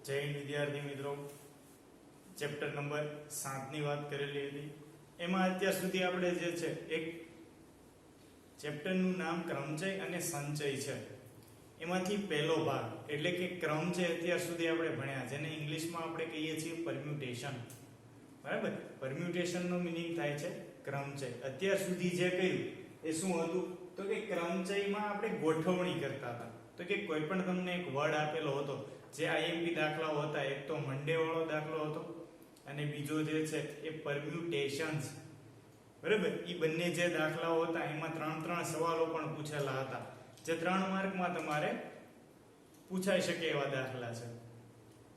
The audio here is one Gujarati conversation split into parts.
જય હિન્દ વિદ્યાર્થી મિત્રો, ચેપ્ટર નંબર 7 ની વાત કરેલી હતી. એમાં અત્યાર સુધી આપણે જે છે એક ચેપ્ટરનું નામ ક્રમચય અને સંચય છે. એમાંથી પહેલો ભાગ એટલે કે ક્રમચય અત્યાર સુધી આપણે ભણ્યા, જેને ઇંગ્લિશમાં આપણે કહીએ છીએ પરમ્યુટેશન. બરાબર, પરમ્યુટેશનનો મીનિંગ થાય છે ક્રમચય. અત્યાર સુધી જે કહ્યું એ શું હતું? તો કે ક્રમચયમાં આપણે ગોઠવણી કરતા હતા. તો કે કોઈ પણ તમને એક વર્ડ આપેલો હતો, જે આઈએમપી દાખલાઓ હતા, એક તો મંડે વાળો દાખલો હતો અને બીજો જે છે એ પરમ્યુટેશન્સ. બરાબર, એ બંને જે દાખલાઓ હતા એમાં 3 સવાલો પણ પૂછેલા હતા, જે 3 માર્કમાં તમારે પૂછાઈ શકે એવા દાખલા છે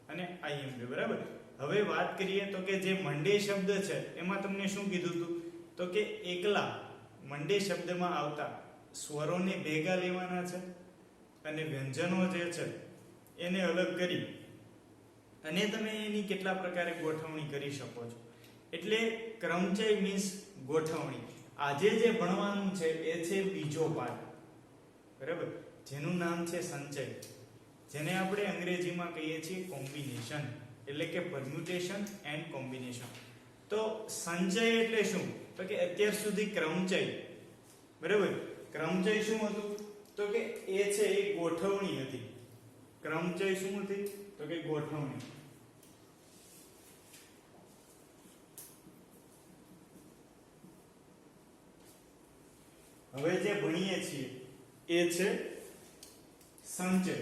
અને આઈએમપી. બરાબર, હવે વાત કરીએ તો કે જે મંડે શબ્દ છે એમાં તમને શું કીધું હતું? તો કે એકલા મંડે શબ્દમાં આવતા સ્વરોને ભેગા લેવાના છે અને વ્યંજનો જે છે એને અલગ કરી અને તમે એની કેટલા પ્રકારે ગોઠવણી કરી શકો છો. એટલે ક્રમચય મીન્સ ગોઠવણી. આજે જે ભણવાનું છે એ છે બીજો પાઠ. બરાબર, જેનું નામ છે સંચય, જેને આપણે અંગ્રેજીમાં કહીએ છીએ કોમ્બિનેશન, એટલે કે પરમ્યુટેશન એન્ડ કોમ્બિનેશન. તો સંચય એટલે શું? તો કે અત્યાર સુધી ક્રમચય. બરાબર, ક્રમચય શું હતું? તો કે એ છે એ ગોઠવણી હતી. ક્રમચય શું હતી? તો કે ગોઠવણી. હવે જે ભણીએ છીએ એ છે સંચય,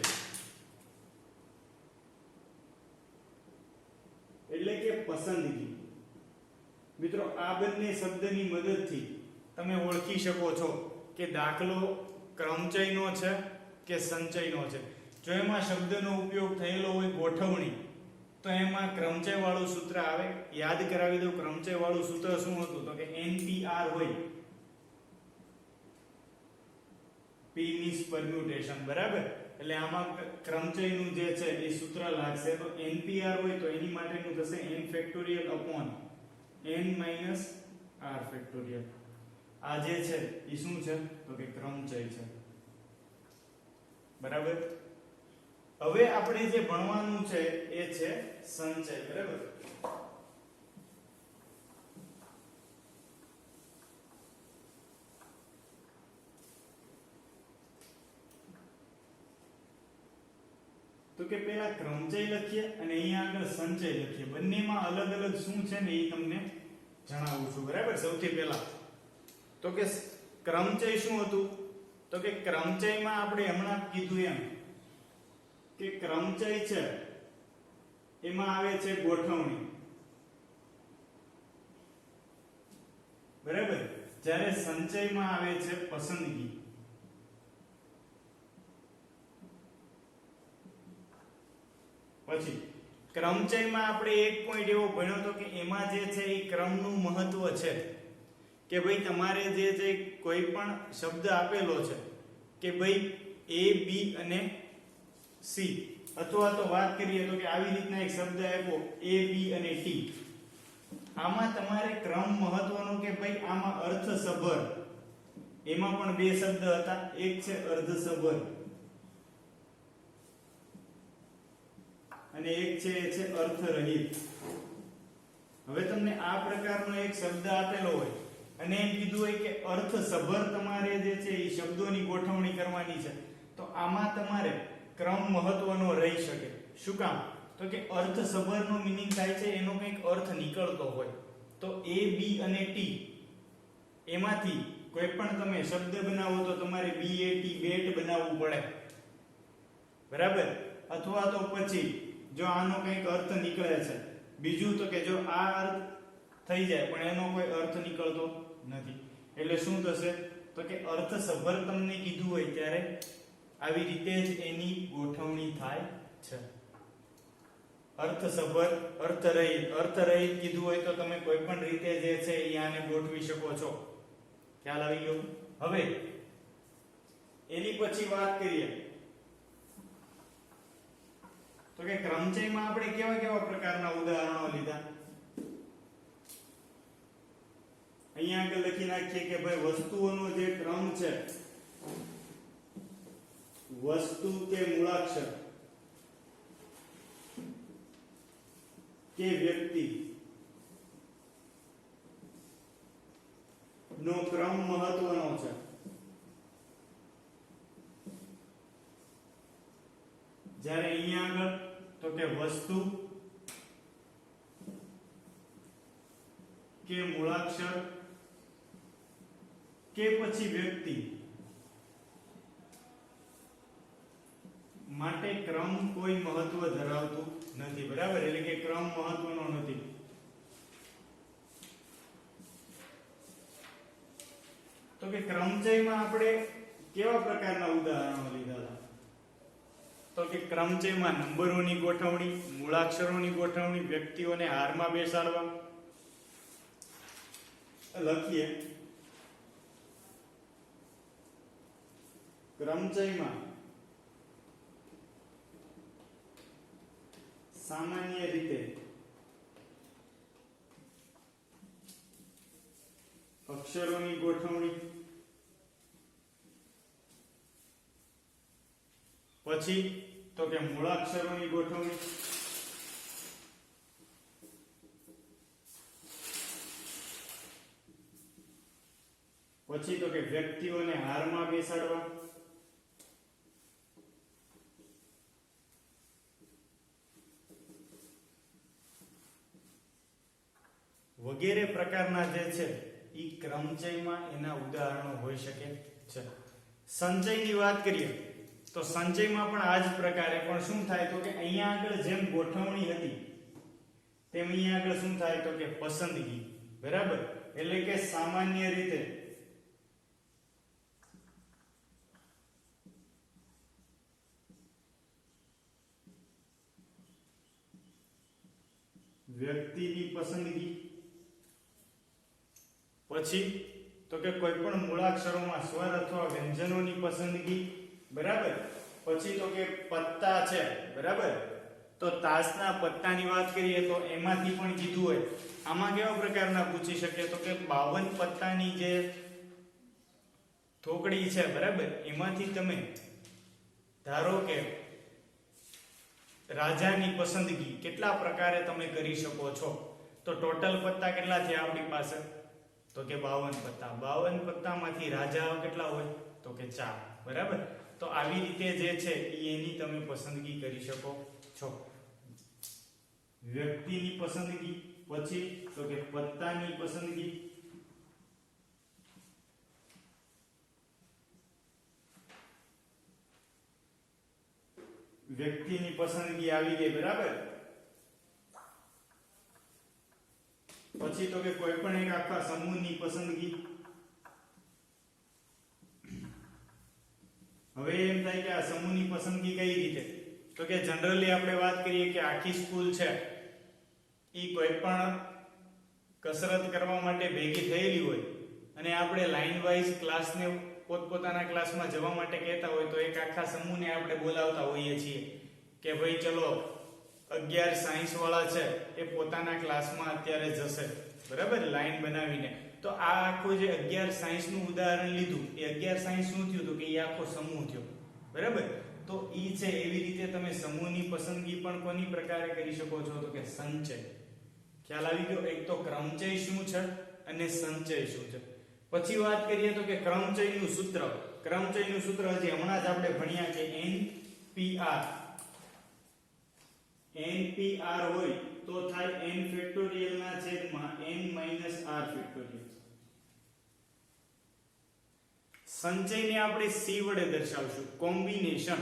એટલે કે પસંદગી. મિત્રો, આ બંને શબ્દની મદદથી તમે ઓળખી શકો છો કે દાખલો ક્રમચયનો છે કે સંચયનો છે. જો એમાં શબ્દનો ઉપયોગ થયેલો હોય ગોઠવણી, તો એમાં ક્રમચય વાળું સૂત્ર આવે. યાદ કરાવી દઉં, ક્રમચય વાળું સૂત્ર શું હતું? તો કે NPR હોય. P means permutation. બરાબર, એટલે આમાં ક્રમચયનું જે છે એ સૂત્ર લાગશે. તો NPR હોય તો એની માટેનું થશે n factorial upon n minus r factorial. આ જે છે એ શું છે? તો કે ક્રમચય છે. બરાબર, હવે આપણે જે ભણવાનું છે એ છે સંચય. બરાબર, તો કે પહેલા ક્રમચય લખીએ અને અહીંયા આગળ સંચય લખીએ. બંનેમાં અલગ અલગ શું છે ને એ તમને જણાવું છું. બરાબર, સૌથી પહેલા તો કે ક્રમચય શું હતું? તો કે ક્રમચયમાં આપણે હમણાં કીધું એમ કે ક્રમચય છે એમાં આવે છે ગોઠવણી. બરાબર, જ્યારે સંચયમાં આવે છે પસંદગી. પછી ક્રમચયમાં આપણે એક પોઈન્ટ એવો ભણ્યો તો કે એમાં જે છે એ ક્રમનું મહત્વ છે કે ભાઈ તમારે જે છે કોઈ પણ શબ્દ આપેલો છે કે ભાઈ A, B અને C, અથવા તો વાત કરીએ તો કે આવી રીતના એક શબ્દ આપ્યો A, B અને T. આમાં તમારે ક્રમ મહત્વનો કે ભાઈ આમાં અર્થસભર. એમાં પણ બે શબ્દ હતા, એક છે અર્ધસભર અને એક છે એ છે અર્થરહિત. હવે તમને આ પ્રકારનો એક શબ્દ આપેલો હોય અને એમ કીધું હોય કે અર્થસભર તમારે જે છે એ શબ્દોની ગોઠવણી કરવાની છે, તો આમાં તમારે ક્રમ મહત્વનો રહી શકે. શું કામ? તો કે અર્થસભરનો મીનિંગ થાય છે એનો કંઈક અર્થ નીકળતો હોય. તો A, B અને T એમાંથી કોઈ પણ તમે શબ્દ બનાવો તો તમારે BAT બેટ બનાવવું પડે. બરાબર, અથવા તો પછી જો આનો કંઈક અર્થ નીકળે છે બીજું, તો કે જો આ અર્થ થઈ જાય પણ એનો કોઈ અર્થ નીકળતો નથી, એટલે શું થશે? તો કે અર્થસભર તમને કીધું હોય ત્યારે આવી રીતે જ એની ગોઠવણી થાય છે. અર્થસભર, અર્થરહિત કીધું હોય તો તમે કોઈ પણ રીતે જે છે એ આને ગોઠવી શકો છો. ખ્યાલ આવી ગયો? હવે એની પછી વાત કરીએ તો કે ક્રમચયમાં આપણે કેવા કેવા પ્રકારના ઉદાહરણો લીધા. અહીંયા આગળ લખી નાખીએ કે ભાઈ વસ્તુઓનો જે ક્રમ છે, વસ્તુ કે મૂળાક્ષર કે વ્યક્તિ નો ક્રમ મહત્વનો છે. જ્યારે અહીંયા આગળ તો કે વસ્તુ કે મૂળાક્ષર કે પછી વ્યક્તિ માટે ક્રમ કોઈ મહત્વ ધરાવતું નથી. બરાબર, એટલે કે ક્રમ મહત્વનો નથી. તો કે ક્રમચયમાં આપણે કેવા પ્રકારના ઉદાહરણો લીધા હતા? તો કે ક્રમચયમાં નંબરોની ગોઠવણી, મૂળાક્ષરોની ગોઠવણી, વ્યક્તિઓને હારમાં બેસાડવા. લખીએ, ક્રમચયમાં સામાન્ય રીતે અક્ષરોની ગોઠવણી, પછી તો કે મૂળાક્ષરોની ગોઠવણી, પછી તો કે વ્યક્તિઓને હારમાં બેસાડવા, વગેરે પ્રકારના જે છે એ ક્રમચયમાં એના ઉદાહરણો હોઈ શકે છે. સંચયની વાત કરીએ તો સંચયમાં પણ આ જ પ્રકારે, પણ શું થાય તો કે અહીંયા આગળ જેમ ગોઠવણી હતી તેમ અહીંયા આગળ શું થાય તો કે પસંદગી. બરાબર, એટલે કે સામાન્ય રીતે વ્યક્તિની પસંદગી, પછી તો કે કોઈ પણ મૂળાક્ષરોમાં સ્વર અથવા વ્યંજનોની પસંદગી. બરાબર, પછી તો કે પત્તા છે. બરાબર, તો તાશના પત્તાની વાત કરીએ તો એમાંથી પણ કીધું હોય. આમાં કેવા પ્રકારના પૂછી શકે તો કે 52 પત્તાની જે થોકડી છે, બરાબર, એમાંથી તમે ધારો કે રાજાની પસંદગી કેટલા પ્રકારે તમે કરી શકો છો. તો ટોટલ પત્તા કેટલા થયા આપણી પાસે તો કે 52 પત્તા. 52 પત્તામાંથી રાજા કેટલા હોય તો કે 4. બરાબર, તો આવી રીતે જે છે એની તમે પસંદગી કરી શકો છો. વ્યક્તિની પસંદગી, પછી તો કે પત્તાની પસંદગી, વ્યક્તિની પસંદગી આવી ગઈ. બરાબર, પછી તો કે કોઈ પણ એક આખા સમૂહની પસંદગી. હવે એમ થાય કે આ સમૂહની પસંદગી કઈ રીતે? તો કે જનરલી આપણે વાત કરીએ કે આખી સ્કૂલ છે એ કોઈ પણ કસરત કરવા માટે ભેગી થયેલી હોય અને આપણે લાઈન વાઇઝ ક્લાસને પોતપોતાના ક્લાસમાં જવા માટે કહેતા હોય તો એક આખા સમૂહને આપણે બોલાવતા હોઈએ છીએ કે ભાઈ ચલો 11 સાયન્સ વાળા છે એ પોતાના ક્લાસમાં અત્યારે જશે. બરાબર, લાઈન બનાવીને. તો આ આખું જે 11 સાયન્સ નું ઉદાહરણ લીધું, એ 11 સાયન્સ શું થયું તો કે એ આખો સમૂહ થયો. બરાબર, તો ઈ છે એવી રીતે તમે સમૂહની પસંદગી પણ કોની પ્રકારે કરી શકો છો તો કે સંચય. ખ્યાલ આવી ગયો? એક તો ક્રમચય શું છે અને સંચય શું છે. પછી વાત કરીએ તો કે ક્રમચયનું સૂત્ર. ક્રમચયનું સૂત્ર હજી હમણાં જ આપણે ભણ્યા કે NPR. NPR હોય તો થાય n ફેક્ટોરિયલ ના છેદમાં n r ફેક્ટોરિયલ. સંચયને આપણે C વડે દર્શાવશું. કોમ્બિનેશન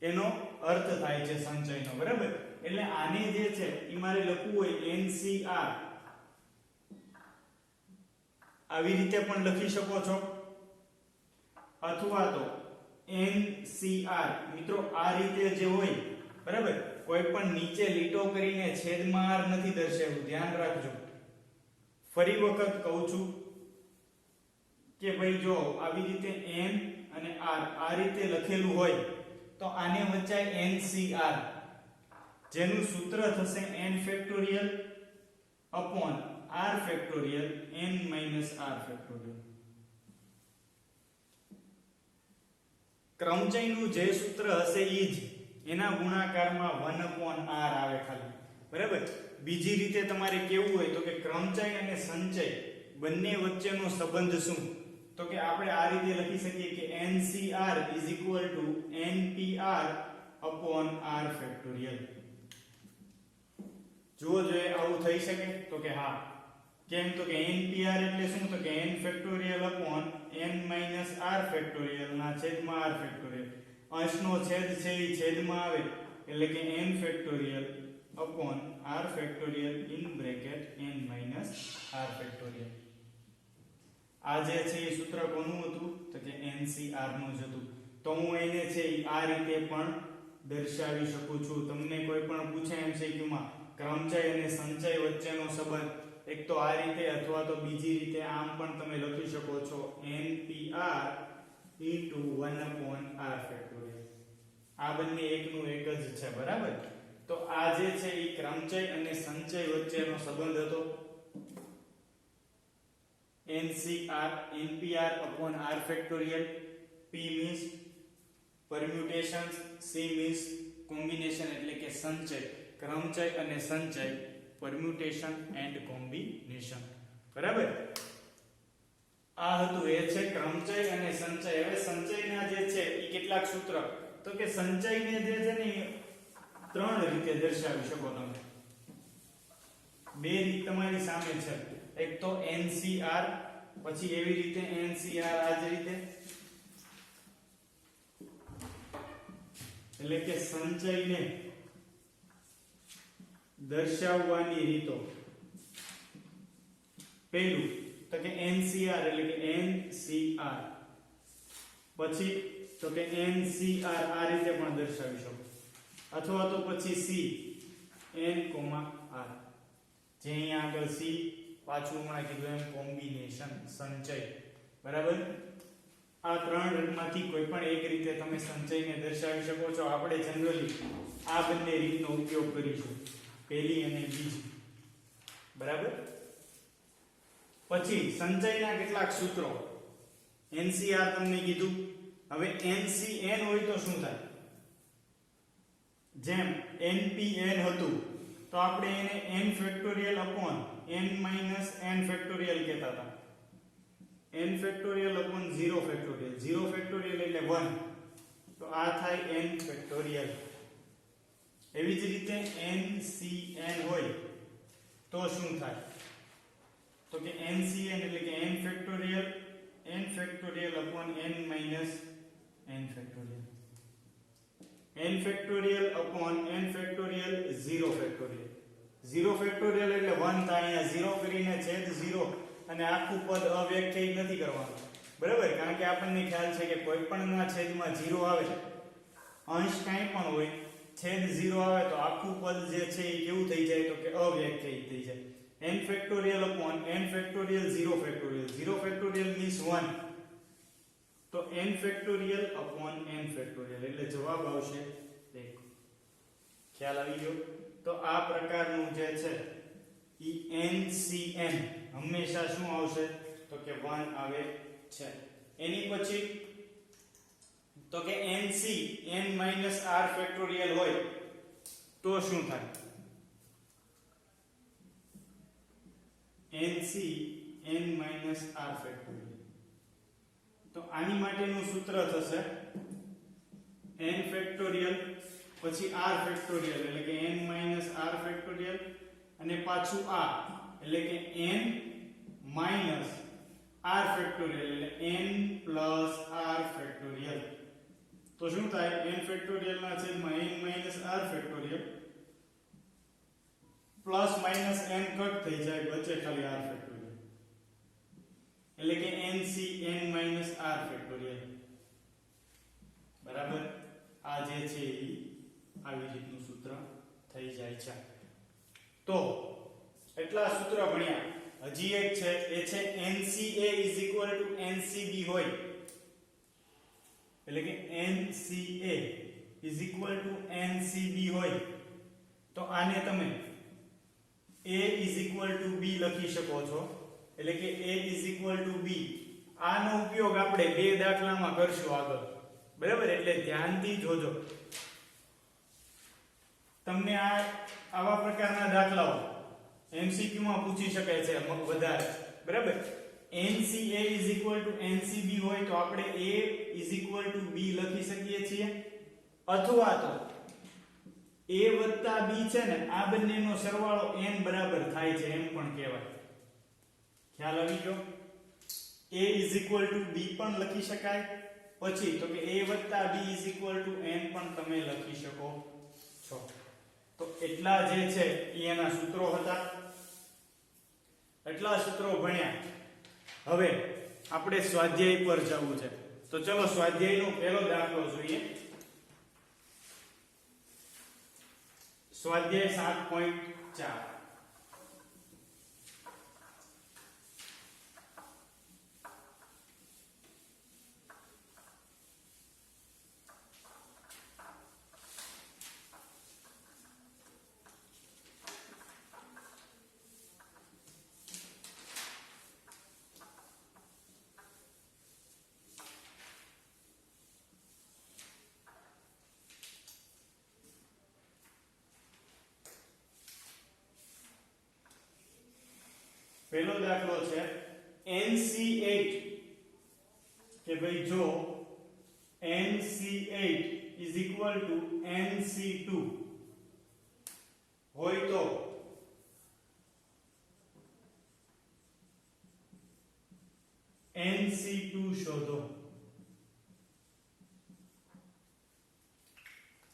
એનો અર્થ થાય છે સંચયનો. બરાબર, એટલે આને જે છે એ મારે લખવું હોય NCR, આવી રીતે પણ લખી શકો છો, અથવા તો NCR. મિત્રો આ રીતે જે હોય, બરાબર, કોઈ પણ નીચે લીટો કરીને છેદમાં r નથી દર્શાવ્યું, ધ્યાન રાખજો. ફરી વખત કહું છું કે ભાઈ જો આવી રીતે n અને r આ રીતે લખેલું હોય તો આને વચાય NCR, જેનું સૂત્ર થશે n factorial upon r factorial n r factorial. ક્રમચયનું જે સૂત્ર હશે ઈ જ એના ગુણાકારમાં 1/r આવે ખાલી. બરાબર. બીજી રીતે તમારે કેવું હોય તો કે ક્રમચય અને સંચય બંને વચ્ચેનો સંબંધ શું, તો કે આપણે આ રીતે લખી શકીએ કે NCR is equal to NPR upon R factorial. જુઓ જોઈએ આવું થઈ શકે તો કે હા. કેમ તો કે NPR એટલે શું, તો કે n factorial upon n minus R factorial ના છેદમાં R ફેક્ટોરિયલ. અંશનો છેદ છે એ છેદમાં આવે એટલે કે n factorial upon R factorial in bracket n minus R factorial. આ જે છે એ સૂત્ર કોનું હતું, તો કે NCR નું જ હતું. તો હું એને છે એ આ રીતે પણ દર્શાવી શકું છું. તમને કોઈ પણ પૂછે MCQ માં ક્રમચય અને સંચય વચ્ચેનો સંબંધ એક તો આ રીતે અથવા તો બીજી રીતે આમ પણ તમે લખી શકો છો NPR into 1 upon R factorial. આ બંને એકનું એક જ છે, બરાબર. તો આ જે છે એ ક્રમચય અને સંચય વચ્ચેનો સંબંધ હતો. NPR upon R factorial. P means permutations, C means combination એટલે કે સંચય. ક્રમચય અને સંચય, permutation and combination. બરાબર. આ હતું એ છે ક્રમચય અને સંચય. હવે સંચયના જે છે એ કેટલાક સૂત્ર, તો કે સંચયને જે છે ને ત્રણ રીતે દર્શાવી શકો તમે. બે રીત તમારી સામે છે. એક તો NCR, પછી એવી રીતે NCR આ જ રીતે, એટલે કે સંચયને દર્શાવવાની રીતો. પહેલું તો કે NCR એટલે કે NCR, પછી તો કે NCR આ રીતે પણ દર્શાવી શકો, અથવા તો પછી C N, R, જે અહીંયા આગળ C પાછું હમણાં કીધું એમ કોમ્બિનેશન સંચય. બરાબર. આ ત્રણ રીતમાંથી કોઈ પણ એક રીતે તમે સંચયને દર્શાવી શકો છો. આપણે જનરલી આ બંને રીતનો ઉપયોગ કરીશું, પહેલી અને બીજી. બરાબર. પછી સંચયના કેટલાક સૂત્રો. NCR તમને કીધું. હવે NCN હોય તો શું થાય, જેમ NPN હતું તો આપણે એને n factorial upon n minus n factorial કહેતા હતા. n factorial upon 0 factorial. 0 factorial એટલે 1, તો આ થાય n ફેક્ટોરિયલ. એવી જ રીતે NCN હોય તો શું થાય, તો કે NCN એટલે કે n factorial upon n minus n factorial. n factorial upon n factorial 0 factorial. 0 factorial એટલે 1 થાય. અહીંયા 0 કરીને છેદ 0 અને આખું પદ અવ્યાખ્યાયિત નથી કરવાનું. બરાબર. કારણ કે આપણને ખ્યાલ છે કે કોઈ પણના છેદમાં 0 આવે, અંશ કાંઈ પણ હોય, છેદ 0 આવે તો આખું પદ જે છે એ કેવું થઈ જાય, તો કે અવ્યાખ્યાયિત થઈ જાય. n factorial upon n factorial 0 factorial. 0 factorial means 1, તો n factorial upon n factorial એટલે જવાબ આવશે 1. ખ્યાલ આવી ગયો. તો આ પ્રકારનું જે છે ઈ NCN હંમેશા શું આવશે, તો કે 1 આવે છે. એની પછી તો કે NC n minus R factorial હોય તો શું થાય, NC n minus R factorial. તો આની માટેનું સૂત્ર થશે n ફેક્ટોરિયલ પછી R ફેક્ટોરિયલ એટલે કે n minus R ફેક્ટોરિયલ અને પાછું આ એટલે કે n minus R ફેક્ટોરિયલ એટલે n plus R ફેક્ટોરિયલ. તો શું થાય, n ફેક્ટોરિયલ ના છેદમાં n minus R factorial plus minus n cut થઈ જાય, વચ્ચે ખાલી R ફેક્ટોરિયલ એટલે કે NC n minus R factorial. બરાબર. આ જે છે એ આવી રીતનું સૂત્ર થઈ જાય છે. તો એટલા સૂત્ર ભણ્યા. હજી એક છે એ છે NCA is equal to NCB હોય એટલે કે NCA is equal to NCB હોય તો આને તમે A is equal to B લખી શકો છો. એટલે કે A is equal to B. આનો ઉપયોગ આપણે બે દાખલામાં કરશું આગળ. બરાબર. એટલે ધ્યાનથી જોજો. તમને આવા પ્રકારના દાખલાઓ MCQ માં પૂછી શકાય છે વધારે, બરાબર. NCA NCB હોય તો આપણે A B લખી શકીએ છીએ, અથવા તો A + B છે ને આ બંનેનો સરવાળો n બરાબર થાય છે એમ પણ કહેવાય. ખ્યાલ આવી ગયો? A B પણ લખી શકાય, પછી તો કે A + B n પણ તમે લખી શકો છો. તો એટલા જે છે એના સૂત્રો હતા, એટલા સૂત્રો ભણ્યા. હવે આપણે સ્વાધ્યાય પર જવું છે, તો ચલો સ્વાધ્યાયનો પહેલો દાખલો જોઈએ. સ્વાધ્યાય 7.4. પહેલો દાખલો છે NC8 કે ભાઈ જો NC8 NC2 હોય તો NC2 શોધો.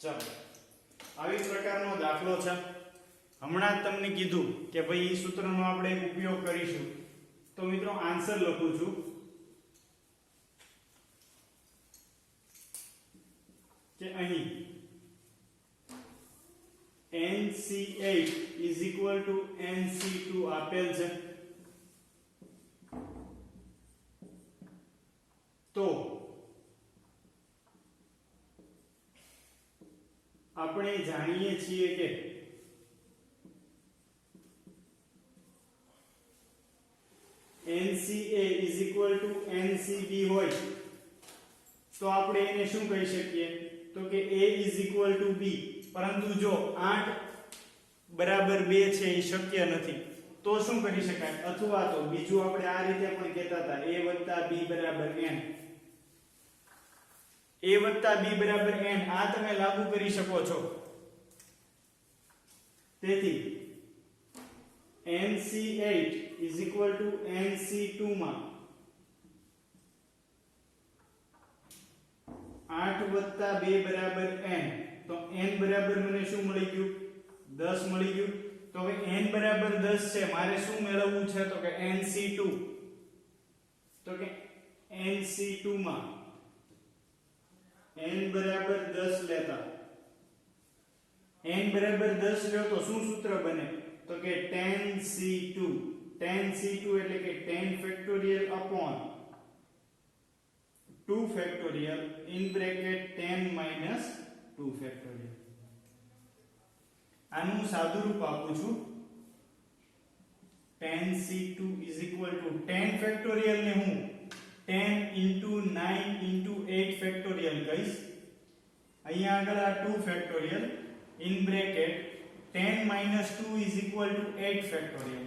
ચાલો આવી પ્રકારનો દાખલો છે. હમણાં જ તમને કીધું કે ભાઈ આ સૂત્રનો આપણે ઉપયોગ કરીશું. તો મિત્રો આન્સર લખું છું કે અહીં NC8 NC2 આપેલ છે, તો આપણે જાણીએ છીએ કે NCA NCB હોય તો આપણે એને શું કહી શકીએ? તો કે A B. પરંતુ જો 8 બરાબર 2 છે એ શક્ય નથી, તો શું કરી શકાય? અથવા તો બીજું આપણે આ રીતે પણ કહેતા હતા A + B = n. A + B = n આ તમે લાગુ કરી શકો છો. તેથી NC8 NC2 માં 8 + 2 = n. તો n બરાબર મને શું મળી ગયું? 10 મળી ગયું. તો હવે n બરાબર 10 છે, મારે શું મેળવવું છે? તો કે NC2. તો કે NC2 માં n બરાબર 10 લેતા, n બરાબર 10 લ્યો તો શું સૂત્ર બને? તો કે 10C2. 10C2 એટલે કે 10 factorial upon 2 factorial in bracket 10 minus 2 factorial. આનું સાદું રૂપ આપું છું. 10C2 10 ફેક્ટોરિયલ ને હું 10 into 9 into 8 ફેક્ટોરિયલ કહીશ. અહીંયા આગળ આ 2 factorial in bracket 10 minus 2 8 factorial.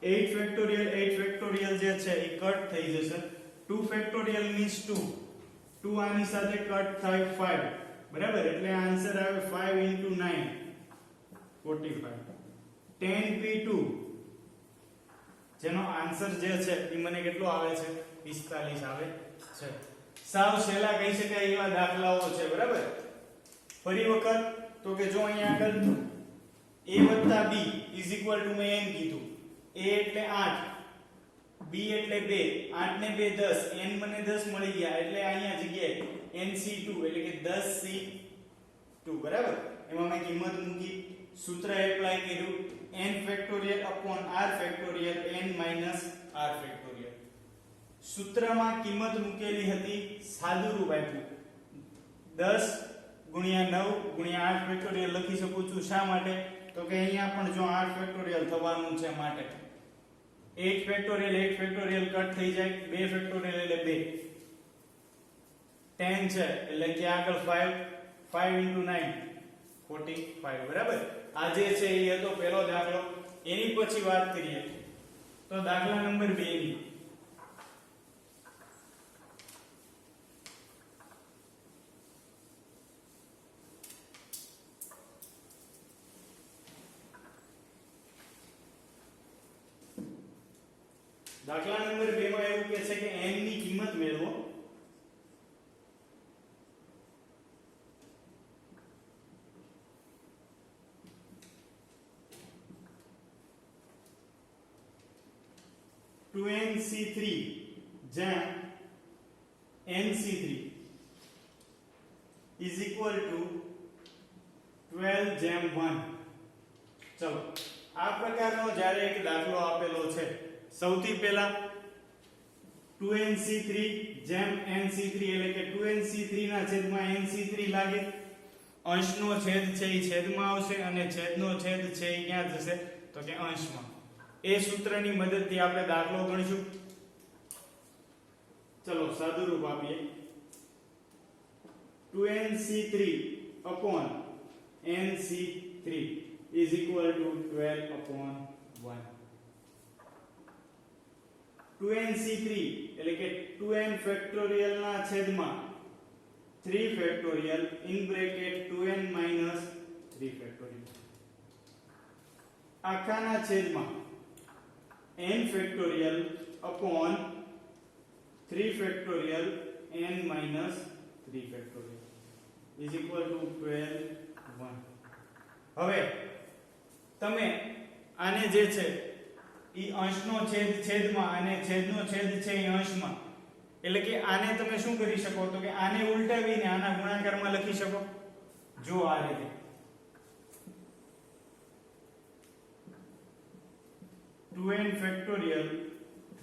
8 factorial જે છે એ કટ થઈ જશે. 2 ફેક્ટોરિયલ means 2. 2 આની સાથે કટ થાય 5. બરાબર, એટલે આન્સર આવે 5 into 9 45. 10p2 જેનો આન્સર જે છે એ મને કેટલો આવે છે? 45 આવે છે. સાવ સહેલા કહી શકાય એવા દાખલાઓ છે. બરાબર, ફરી વખત તો કે જો અહીંયા આગળ A + B મેં એમ કીધું. A એટલે 8, B એટલે 2, 8 ને 2 10, n મને 10 મળી ગયા, એટલે અહીંયા જગ્યાએ NC2 એટલે કે 10C2. બરાબર, એમાં મેં કિંમત મૂકી, સૂત્ર એપ્લાય કર્યું n factorial upon r factorial n minus r factorial. સૂત્રમાં કિંમત મૂકેલી હતી, સાદું રૂપ આપ્યું 10 × 9 × 8 ફેક્ટોરિયલ લખી શકું છું. શા માટે? તો કે અહીંયા પણ જો 8 ફેક્ટોરિયલ થવાનું છે માટે 8 ફેક્ટોરિયલ કટ થઈ જાય, 2 ફેક્ટોરિયલ એટલે 2, 10 છે એટલે કે આગળ 5 × 9 45 બરાબર. આ જે છે એ હતો પહેલો દાખલો. એની પછી વાત કરીએ તો દાખલા નંબર 2 ની. દાખલા નંબર 2 માં એવું કહે છે કે n ની કિંમત મેળવો. ટુ nc3 જેમ nc3 is equal to 12 જેમ 1. ચલો આ પ્રકારનો જ્યારે એક દાખલો આપેલો છે, સૌથી પહેલા 2nc3 જેમ nc3 એટલે કે 2nc3 ના છેદમાં nc3 લાગે, અંશનો છેદ છે એ છેદમાં આવશે અને છેદનો છેદ છે એ ક્યાં જશે તો કે અંશમાં. એ સૂત્રની મદદથી આપણે દાખલો ગણીશું. ચલો સાદું રૂપ આપીએ. 2nc3 upon nc3 is equal to 12 upon 1. 2nc3 એટલે કે 2n ફેક્ટોરિયલ ના છેદમાં 3 factorial in bracket 2n minus 3 factorial આખાના છેદમાં n factorial upon 3 factorial n minus 3 factorial is equal to 12 1. હવે તમે આને જે છે ઈ અંશનો છેદ છેદમાં અને છેદનો છેદ છે ઈ અંશમાં, એટલે કે આને તમે શું કરી શકો તો કે આને ઉલટાવીને આના ગુણાકારમાં લખી શકો. જો આ રીતે 2n factorial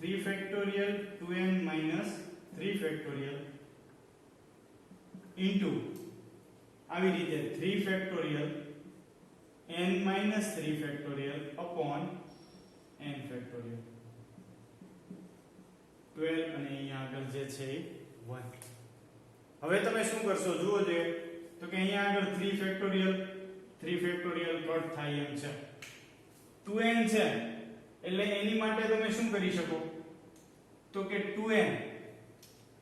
3 factorial 2n minus 3 factorial into આવી રીતે 3 factorial n minus 3 factorial upon n factorial 12 અને અહીંયા આગળ જે છે 1. હવે તમે શું કરશો જુઓ જોઈએ તો કે અહીંયા આગળ 3 ફેક્ટોરિયલ કટ થાય એમ છે. 2n છે એટલે એની માટે તમે શું કરી શકો તો કે 2n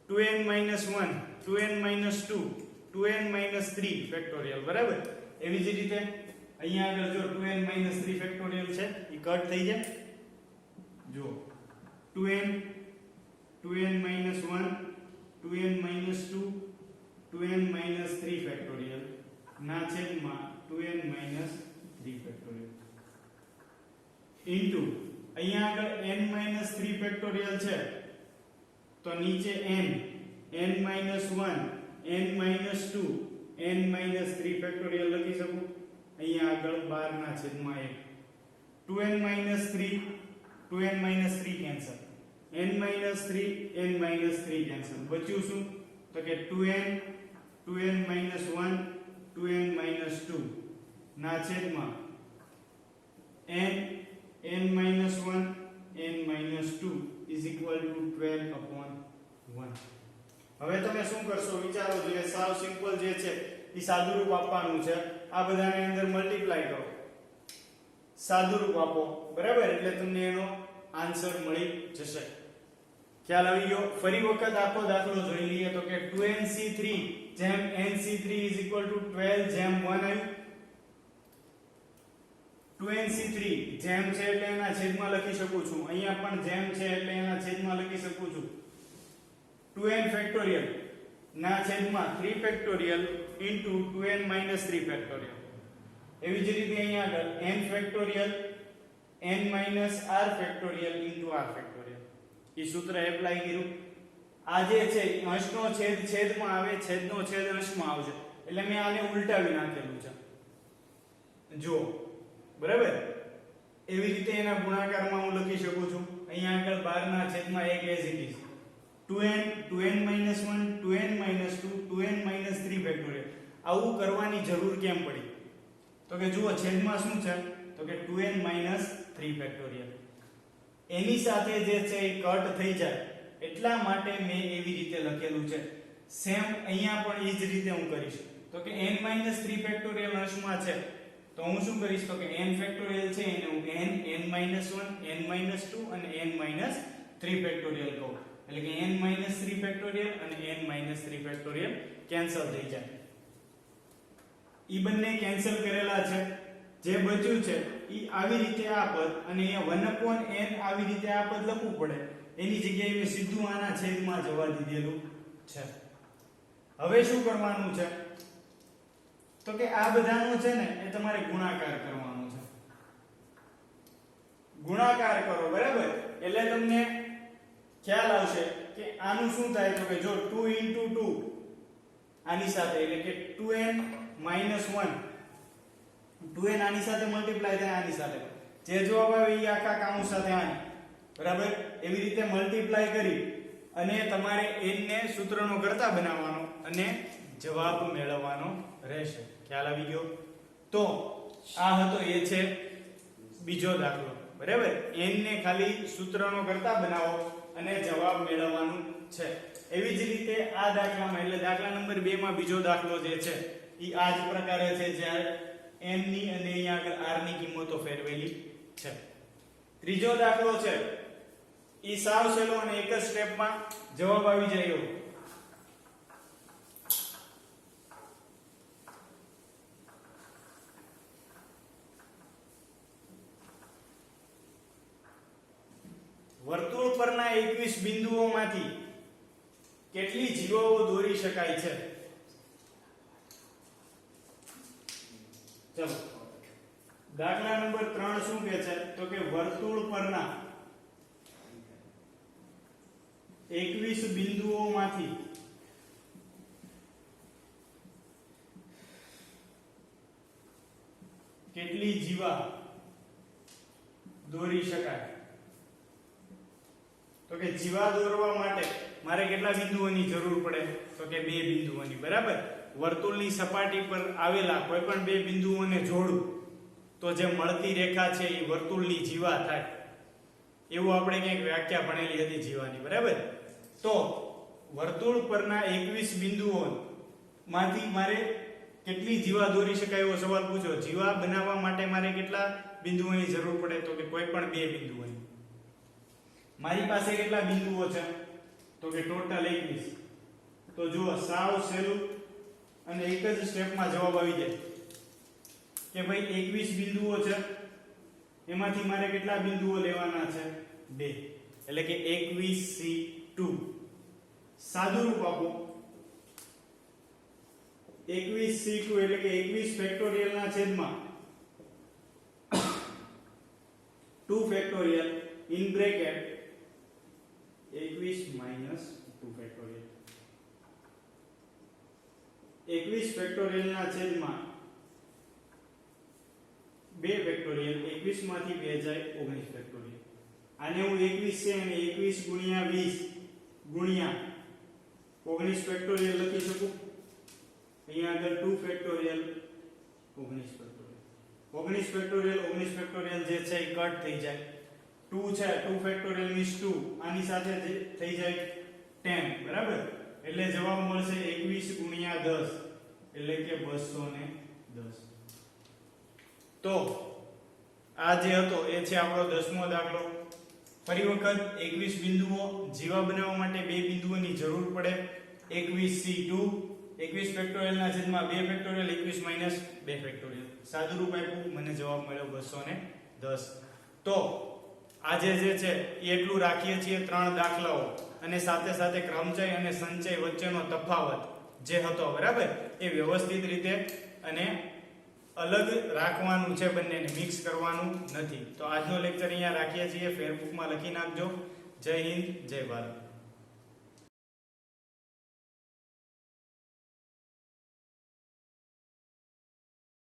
2n - 1 2n - 2 2n - 3 factorial બરાબર. એવી જ રીતે અહીંયા આગળ જો 2n - 3 ફેક્ટોરિયલ છે ઈ કટ થઈ જાય. જો 2n 2n - 1 2n - 2 2n - 3 factorial ના છેદમાં 2n - 3 ફેક્ટોરિયલ ઇન્ટુ અહીંયા આગળ n - 3 ફેક્ટોરિયલ છે તો નીચે n n - 1 n - 2 n - 3 factorial લખી શકું. અહીંયા આગળ 12 ના છેદમાં 1 2n - 3 2n - 3 cancel, n - 3 n - 3 cancel, બચ્યું શું તો કે 2n 2n - 1 2n - 2 ના છેદમાં n n - 1 n - 2 is equal to 12 upon 1. હવે તમે શું કરશો વિચારો જોઈએ. સાવ સિમ્પલ જે છે એ સાદુરૂપ આપવાનું છે. આ બધાને અંદર મલ્ટીપ્લાય કરો, સાદુરૂપ આપો બરાબર, એટલે તમને એનો આન્સર મળી જશે. ખ્યાલ આવી ગયો. ફરી વખત આખો દાખલો જોઈ લઈએ તો કે 2nc3 જેમ nc3 is equal to 12 જેમ 1 આવ્યું. 2nc3 જેમ છે એટલે એના છેદમાં લખી શકું છું, અહીંયા પણ જેમ છે એટલે એના છેદમાં લખી શકું છું. 2n ફેક્ટોરિયલ ના છેદમાં 3 ફેક્ટોરિયલ into 2n - 3 ફેક્ટોરિયલ. એવી જ રીતે અહીંયા આગળ n factorial n - r factorial into r factorial. ઈ સૂત્ર એપ્લાય કર્યું. આ જે છે અંશનો છેદ છેદમાં આવે, છેદનો છેદ અંશમાં આવશે, એટલે મેં આને ઉલટાવી નાખેલું છે જો બરાબર. એવી રીતે એના ગુણાકારમાં હું લખી શકું છું. અહીંયા આગળ 12 ના છેદમાં 1 as it is 2n 2n - 1 2n - 2 2n - 3 factorial. આવું કરવાની જરૂર કેમ પડી તો કે જુઓ છેદમાં શું છે તો કે 2n - 3 ફેક્ટોરિયલ. એની સાથે જે છે એ કટ થઈ જાય એટલા માટે મેં એવી રીતે લખેલું છે. સેમ અહીંયા પણ એ જ રીતે હું કરીશ. તો કે n-3 ફેક્ટોરિયલ અંશમાં છે તો હું શું કરીશ તો કે n ફેક્ટોરિયલ છે એને હું n-1 n-2 અને n-3 ફેક્ટોરિયલ કહું એટલે કે n-3 ફેક્ટોરિયલ અને n-3 ફેક્ટોરિયલ કેન્સલ થઈ જાય ઈ બંને કેન્સલ કરેલા છે જે બચ્યું છે ઈ આવી રીતે આ પદ અને અહીંયા 1/n આવી રીતે આ પદ લખવું પડે એની જગ્યાએ મેં સીધું આના છેદમાં જવા દીધેલું છે હવે શું કરવાનું છે તો કે આ બધાનો છે ને એ તમારે ગુણાકાર કરવાનો છે ગુણાકાર કરો બરાબર એટલે તમને ખ્યાલ આવશે કે આનું શું થાય તો કે જો 2 * 2 આની સાથે એટલે કે 2n - 1 2n આની સાથે મલ્ટીપ્લાય થાય આની સાથે જે જવાબ આવે એ આખા કાઉન્ટ સાથે આની બરાબર એવી રીતે મલ્ટીપ્લાય કરી અને તમારે n ને સૂત્રનો કરતા બનાવવાનો અને જવાબ મેળવવાનો રહેશે ખ્યાલ આવી ગયો તો આ હતો એ છે બીજો દાખલો બરાબર n ને ખાલી સૂત્રનો કરતા બનાવો અને જવાબ મેળવવાનું છે એવી જ રીતે આ દાખલામાં એટલે દાખલા નંબર 2 માં બીજો દાખલો જે છે ઈ આ જ પ્રકારે છે જ્યારે n ની અને અહીંયા આગળ r ની કિંમતો ફેરવેલી છે ત્રીજો દાખલો છે ઈ સાવ સહેલો અને એક જ સ્ટેપમાં જવાબ આવી જાય એવો વર્તુળ પરના 21 બિંદુઓમાંથી કેટલી જીવાઓ દોરી શકાય છે ચલો દાખલા નંબર 3 શું કહે છે તો કે વર્તુળ પરના 21 બિંદુઓમાંથી કેટલી જીવા દોરી શકાય તો કે જીવા દોરવા માટે મારે કેટલા બિંદુઓની જરૂર પડે તો કે 2 બિંદુઓની બરાબર વર્તુળની સપાટી પર આવેલા કોઈ પણ 2 બિંદુઓને જોડું તો જે મળતી રેખા છે એ વર્તુળની જીવા થાય એવું આપણે ક્યાંક વ્યાખ્યા ભણેલી હતી જીવાની બરાબર તો વર્તુળ પરના 21 બિંદુઓમાંથી મારે કેટલી જીવા દોરી શકાય એવો સવાલ પૂછ્યો જીવા બનાવવા માટે મારે કેટલા બિંદુઓની જરૂર પડે તો કે કોઈ પણ 2 બિંદુઓની મારી પાસે કેટલા બિંદુઓ છે તો કે ટોટલ 21 તો જુઓ સાવ સહેલું અને એક જ સ્ટેપમાં જવાબ આવી જાય કે ભાઈ 21 બિંદુઓ છે એમાંથી મારે કેટલા બિંદુઓ લેવાના છે 2 એટલે કે 21c2 સાદું રૂપ આપો 21c2 એટલે કે 21 ફેક્ટોરિયલ ના છેદમાં 2 factorial in bracket 21 - 2 factorial 21 factorial ના છેદમાં 2 ફેક્ટોરિયલ 21 માંથી 2 જાય 19 ફેક્ટોરિયલ આને હું 21 છે અને 21 ગુણ્યા 20 ગુણ્યા 19 ફેક્ટોરિયલ લખી શકું અહીંયા આગળ 2 ફેક્ટોરિયલ 19 ફેક્ટોરિયલ 19 ફેક્ટોરિયલ જે છે એ કટ થઈ જાય 2 છે 2 ફેક્ટોરિયલ મીન્સ 2 આની સાથે થઈ જાય 10 બરાબર એટલે જવાબ મળશે 21 ગુણ્યા 10 એટલે કે 210 તો આ જે હતો એ છે આપણો 10મો દાખલો ફરી વખત 21 બિંદુઓ જીવા બનાવવા માટે 2 બિંદુઓની જરૂર પડે 21c2 21 ફેક્ટોરિયલ ના છેદમાં 2 ફેક્ટોરિયલ 21 - 2 ફેક્ટોરિયલ સાદું રૂપ આપ્યું મને જવાબ મળ્યો 210 તો આજે જે છે એ એટલું રાખીએ છીએ 3 દાખલાઓ અને સાથે સાથે ક્રમચય અને સંચય વચ્ચેનો તફાવત જે હતો બરાબર એ વ્યવસ્થિત રીતે અને અલગ રાખવાનું છે બંનેને મિક્સ કરવાનું નથી તો આજનો લેક્ચર અહીંયા રાખીએ છીએ ફેસબુકમાં લખી નાખજો જય હિન્દ જય ભારત